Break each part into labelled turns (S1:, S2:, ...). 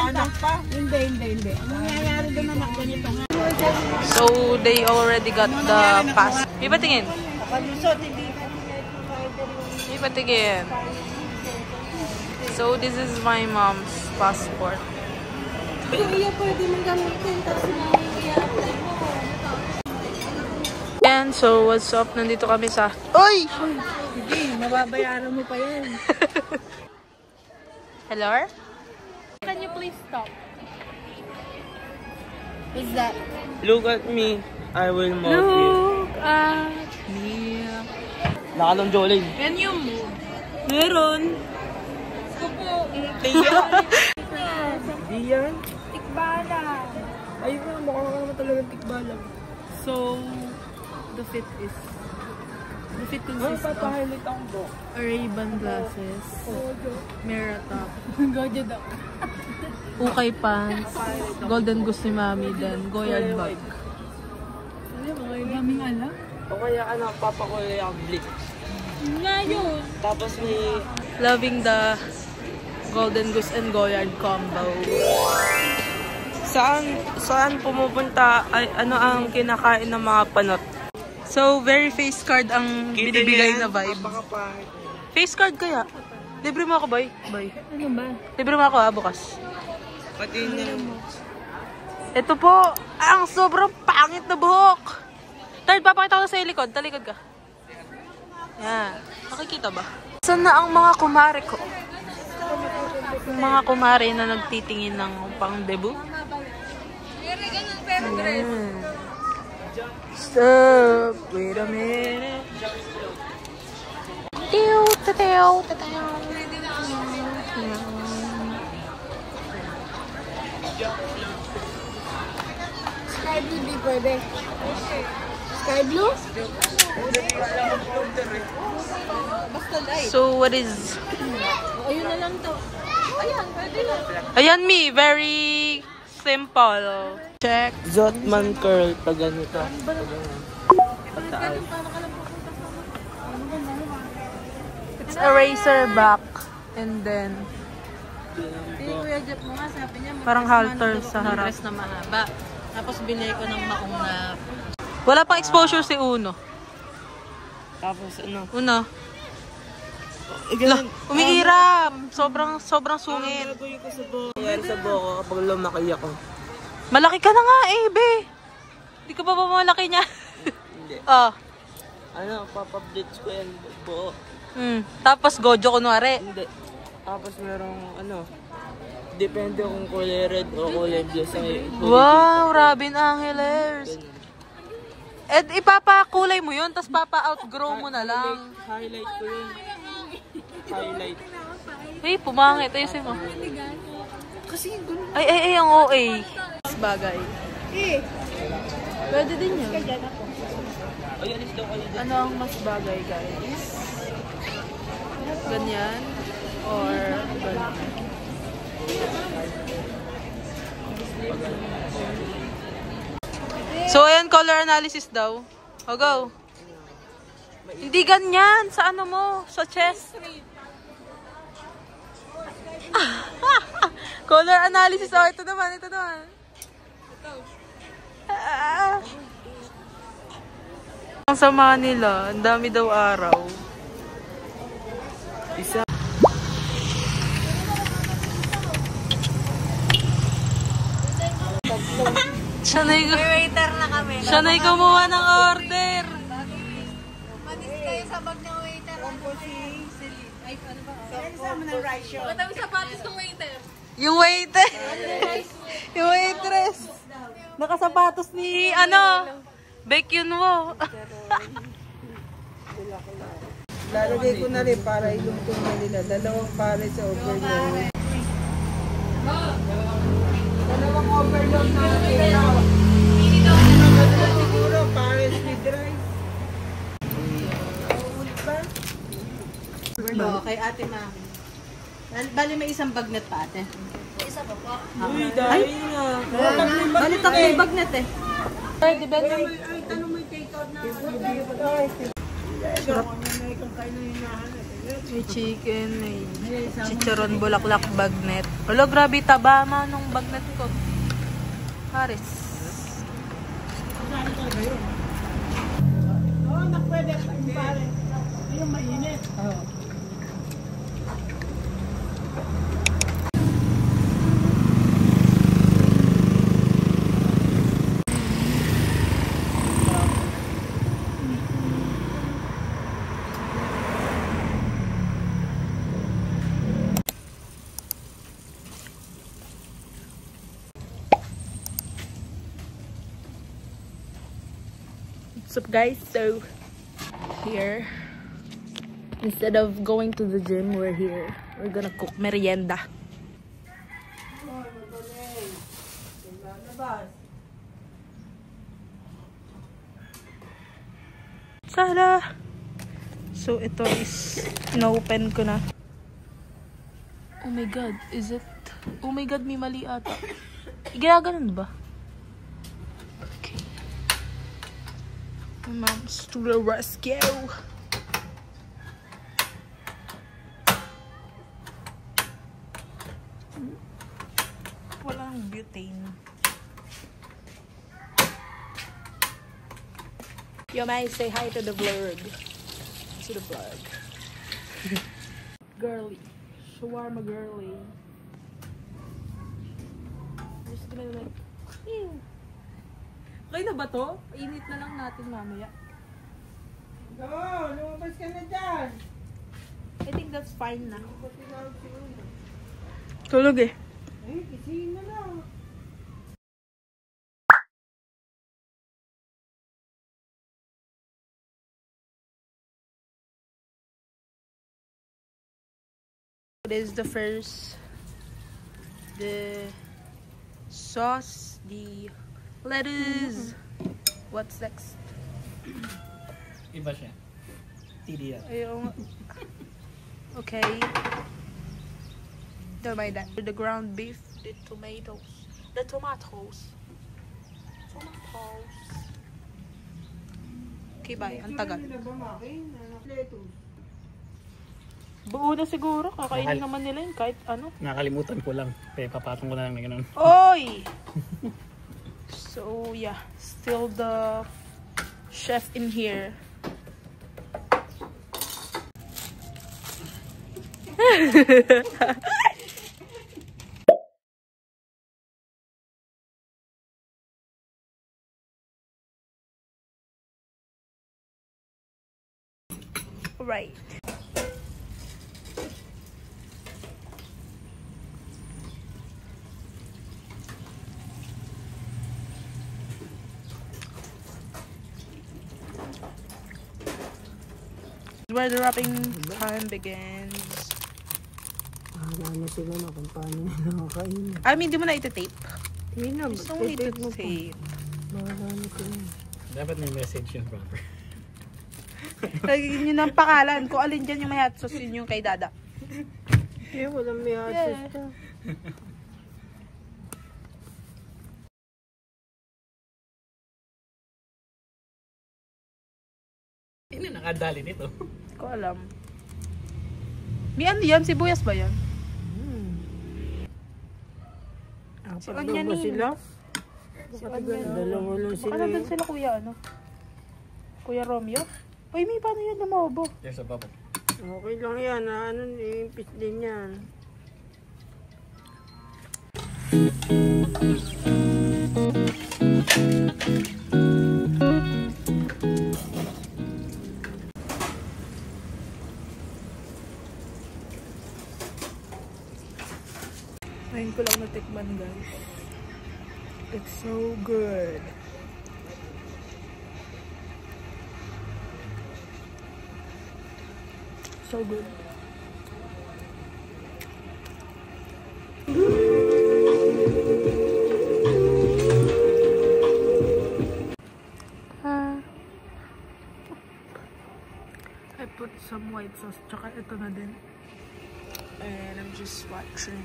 S1: anak pa. Hindi. Ang nangyayari doon anak, ganito nga.
S2: So, they already got the pass. May patingin? May patingin. So, this is my mom's passport.
S1: Kuya, pwede mong gamitin. Tapos i-apply mo.
S2: And so, what's up? Nandito kami sa... Oy!
S1: Hindi, mababayaran mo pa yan.
S2: Hello?
S1: Can you please stop? What's that?
S3: Look at me. I will mock you.
S2: Look at me.
S3: Nakalong Jolene.
S2: Can you move?
S1: Meron. Kupo.
S3: Di yan.
S1: Tikbala.
S3: Ayun nga, mukha ka naman talaga tikbalang.
S2: So, the fit consists of
S3: Papahilit ang bo.
S2: Ray-Ban glasses, Mera top,
S1: Gojo daw.
S2: ukay pants, golden goose ni mami, then Goyard bag.
S1: Daming alam.
S3: O kaya papakulay ang blick.
S1: Nga yun.
S3: Tapos may...
S2: Loving the golden goose and Goyard combo.
S3: Saan pumupunta? Ay, ano ang kinakain ng mga panot?
S2: So, very face card ang binibigay na vibe.
S3: Napakapahit.
S2: Face card kaya? Libre mo ako, boy? Boy.
S1: Ano ba?
S2: Libre mo ako, bukas.
S3: Pati na
S2: Ito po, ang sobrang pangit na buhok. Third, papakita ko sa likod. Talikod ka. Yan. Makikita ba? Saan na ang mga kumare ko? Mga kumare na nagtitingin ng pang-debut. Stop. Wait a minute.
S1: Sky blue di pwede. Sky blue?
S2: So, what is...
S1: Ayun na lang to. Ayan, pwede lang.
S2: Ayan, me. Very simple. Check.
S3: Zotman curl pag ganito. Pataas.
S2: It's a razor back. And then,
S1: Kuya Jeff mo nga, sabi niya.
S2: parang halter sa harap.
S1: Dress na mahaba. Tapos binili ko ng maong na...
S2: Wala pang exposure si Uno.
S3: Tapos ano?
S2: Uno. Umiirap. Sobrang sungit.
S3: Gagawin ko sa buhok. Nangyari sa buhok ko kapag lumaki ako.
S2: Malaki ka na nga eh, be. Hindi ka pa malaki niya.
S3: Hindi.
S2: Oh.
S3: Ano, papablitz ko yan buhok.
S2: Tapos gojo kunwari.
S3: Hindi. Tapos merong ano, depende kung kulay red o kulay blue sa
S2: Wow, Robin Angeles. Eh, ipapakulay mo yun, tapos papa-outgrow mo na lang.
S3: Highlight ko yun. Highlight.
S2: Hey, pumangit. Ayusin mo.
S1: Kasi
S2: Ay, ang OA. Bagay. Pwede din yun.
S3: Ay, alis daw kayo dyan.
S2: Ano ang mas bagay, guys? Ganyan? Or ganyan? So, ayan, color analysis daw. O, go. Hindi ganyan. Sa ano mo? Sa chest. Color analysis. Oh, ito naman. Ang sama nila. Ang dami daw araw.
S3: Isa.
S1: waiter na kami.
S2: Siya na'y kumuha ng order.
S1: Manis kayo sa bag ng waiter. Ay, ano ba? Kasama ng rice show. Ba't ang sapatos ng waiter?
S2: Yung waiter. Yung waitress. Nakasapatos ni, Baekhyun mo.
S3: Lalagay ko na rin para ilungkong na nila. Dalawang pare sa overload. Dalawang overload na siguro pares with rice.
S1: Overload kay ate mami. Bali may isang bagnet pa ate. Isa pa po.
S3: Uy, dahil nga.
S1: Bali tatlong bagnet eh.
S2: Ay, di ba?
S1: Tanong mo yung take out na.
S2: May chicken, may chicharon, bulaklak, bagnet. Wala, grabe taba nung bagnet ko. Paris.
S1: Oo, nakpwede. Pare. Yung mainit. Oo.
S2: What's up guys? So here, instead of going to the gym, we're here. We're gonna cook merienda. Sada! So ito is ina-open ko na. Oh my god, is it? Oh my god, may mali ata. Ginaganon ba? Moms to the rescue. Walang butane. Yo, may say hi to the vlog. To the vlog. Girly. Shawarma girly. Just gonna like... Ew. Okay na ba to? Init na lang natin mamaya.
S1: Go! Lumabas ka na dyan!
S2: I think that's fine na. Tulog eh.
S1: Ay, kisihin na lang.
S2: This is the first. The sauce, the lettuce. What's next?
S3: Iba siya. TDR.
S2: Ayun. Okay. Don't mind that. The ground beef, the tomatoes. The tomatoes. Tomatoes. Okay, bye. Ang tagal. Buo na siguro. Kakainin naman nila yun kahit ano.
S3: Nakalimutan ko lang. Kaya papatong ko na lang na ganun.
S2: Oy! So yeah, still the chef in here. Right. Where the wrapping time begins.
S1: Alam na sila na kung paano nila nakakain.
S2: I mean, di mo na ito-tape.
S1: Hindi na,
S2: There's no need to tape.
S1: Marami ko yun.
S3: Dapat may message yun proper.
S2: Lagyan nyo ng pangalan. Kung alin dyan yung may hot sauce, yun yung kay Dada.
S1: Eh, walang may asos ka.
S3: Hindi nakadali nito.
S2: Hindi ko alam. May ano yan? Sibuyas ba yan? Si
S1: Apat
S2: Onion
S1: ba sila?
S2: Si Onion.
S1: Dalawa lang sila.
S2: Baka nandun sila kuya ano? Kuya Romeo? Uy, may paano yan lumobo?
S3: There's a bubble.
S1: Okay lang yan. Ano, impis din yan.
S2: Ngayon ko lang natikman, guys. It's so good. So good. I put some white sauce, tsaka ito na din. And I'm just watching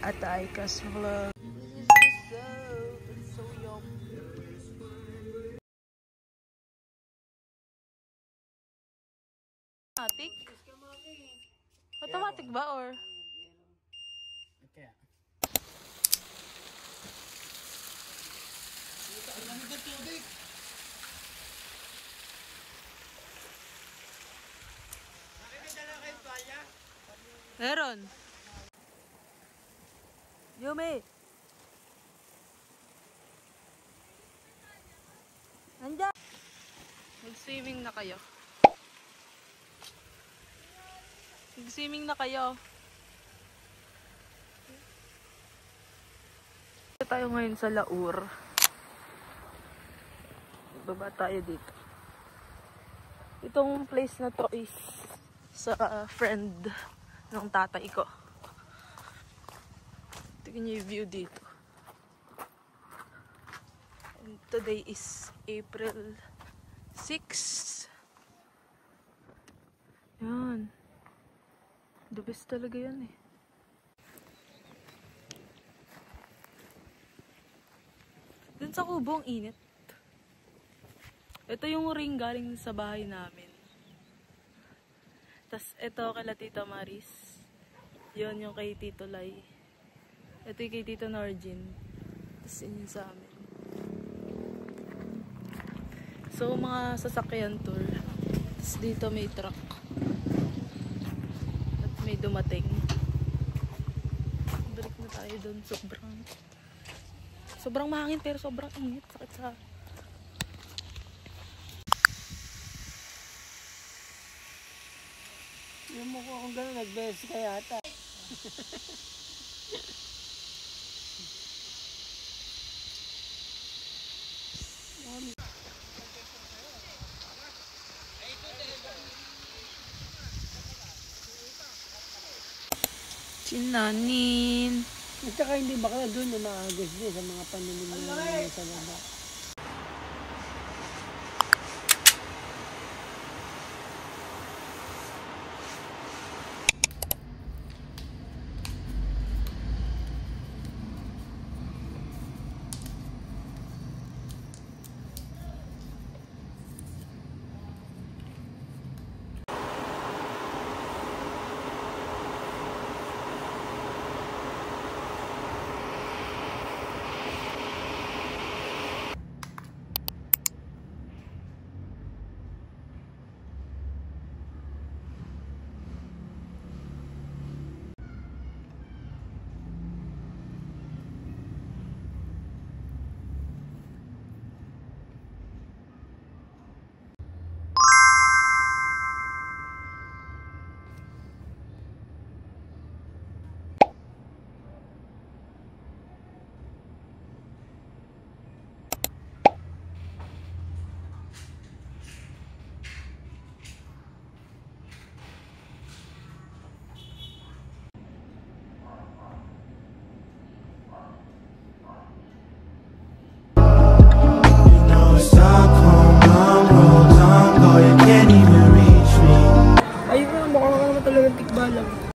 S2: Ataika's vlog. It's so yum. Atik? Automatic ba or?
S3: Kaya.
S2: Meron. Yumi. Nandiyan. Mag-swimming na kayo. Mag-swimming na kayo. Dito tayo ngayon sa Laur. Baba tayo dito. Itong place na to is sa friend ng tatay ko. Tingnan niyo yung view dito. And today is April 6. Yan. The best talaga yan eh. Dun sa kubo ang init. Ito yung ring galing sa bahay namin. Tas ito kala Tita Maris. Yun yung kay Tito Lai. Ito yung kay Tito Narjin. Tas yun yung sa amin. So mga sasakyan tour. Tas dito may truck. At may dumating. Balik na tayo doon. Sobrang mahangin pero sobrang init. Sakit sa...
S3: Yung mukha kong gano'n, nag-best ka yata.
S2: Sinanin.
S3: At saka hindi bakla doon, umaagos din sa mga panunod sa baba.